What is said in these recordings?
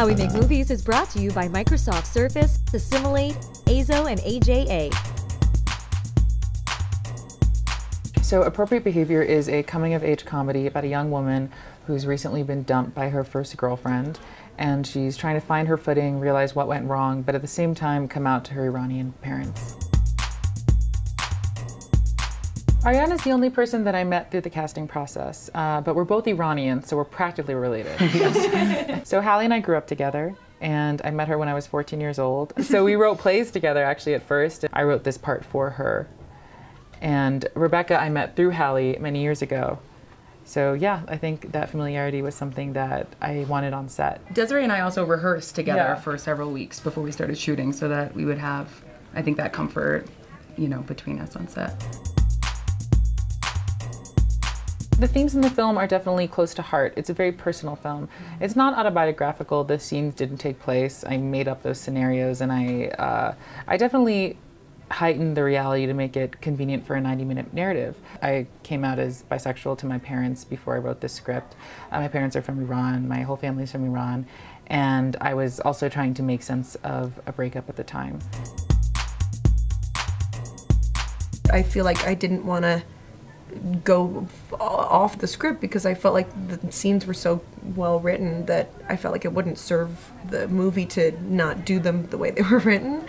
How We Make Movies is brought to you by Microsoft Surface, Assimilate, Eizo, and AJA. So Appropriate Behavior is a coming-of-age comedy about a young woman who's recently been dumped by her first girlfriend, and she's trying to find her footing, realize what went wrong, but at the same time come out to her Iranian parents. Ariana's the only person that I met through the casting process, but we're both Iranian, so we're practically related. So Hallie and I grew up together, and I met her when I was 14 years old. So we wrote plays together actually at first. I wrote this part for her. And Rebecca I met through Hallie many years ago. So yeah, I think that familiarity was something that I wanted on set. Desiree and I also rehearsed together for several weeks before we started shooting so that we would have, I think, that comfort, you know, between us on set. The themes in the film are definitely close to heart. It's a very personal film. It's not autobiographical. The scenes didn't take place. I made up those scenarios, and I definitely heightened the reality to make it convenient for a 90-minute narrative. I came out as bisexual to my parents before I wrote this script. My parents are from Iran. My whole family's from Iran. And I was also trying to make sense of a breakup at the time. I feel like I didn't want to go off the script because I felt like the scenes were so well written that I felt like it wouldn't serve the movie to not do them the way they were written.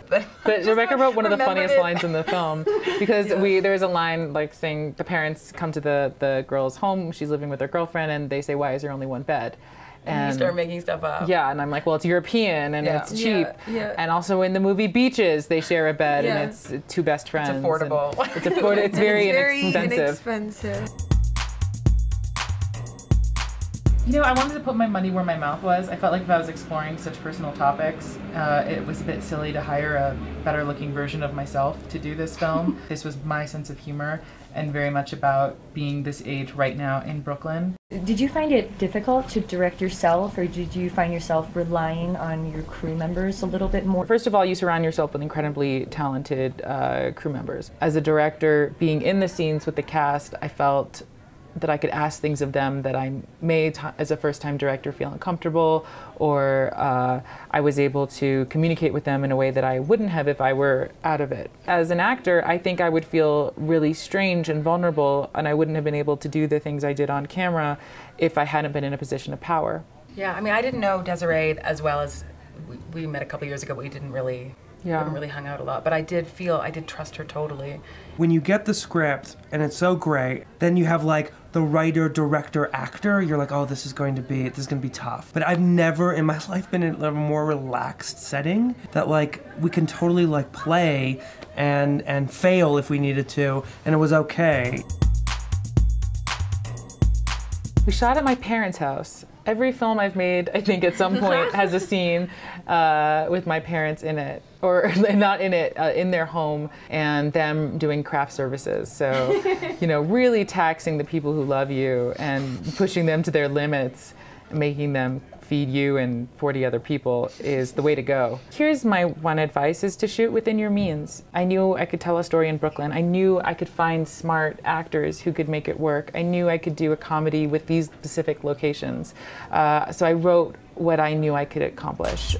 But Rebecca wrote one of the funniest lines in the film because there's a line like saying the parents come to the girl's home, she's living with her girlfriend, and they say, "Why is there only one bed?" And you start making stuff up. Yeah, and I'm like, well, it's European and it's cheap. And also in the movie Beaches, they share a bed and it's two best friends. It's affordable. It's very inexpensive. You know, I wanted to put my money where my mouth was. I felt like if I was exploring such personal topics, it was a bit silly to hire a better looking version of myself to do this film. This was my sense of humor and very much about being this age right now in Brooklyn. Did you find it difficult to direct yourself, or did you find yourself relying on your crew members a little bit more? First of all, you surround yourself with incredibly talented crew members. As a director, being in the scenes with the cast, I felt that I could ask things of them that I may, as a first-time director, feel uncomfortable, or I was able to communicate with them in a way that I wouldn't have if I were out of it. As an actor, I think I would feel really strange and vulnerable, and I wouldn't have been able to do the things I did on camera if I hadn't been in a position of power. Yeah, I mean, I didn't know Desiree as well as we met a couple years ago, but we didn't really, we haven't really hung out a lot. But I did trust her totally. When you get the script and it's so great, then you have like the writer, director, actor, you're like, oh, this is going to be tough. But I've never in my life been in a more relaxed setting that like we can totally like play and fail if we needed to, and it was okay. We shot at my parents' house. Every film I've made, I think at some point has a scene with my parents in it, or not in it, in their home, and them doing craft services. So, you know, really taxing the people who love you and pushing them to their limits, making them feed you and 40 other people is the way to go. Here's my one advice, is to shoot within your means. I knew I could tell a story in Brooklyn. I knew I could find smart actors who could make it work. I knew I could do a comedy with these specific locations. So I wrote what I knew I could accomplish.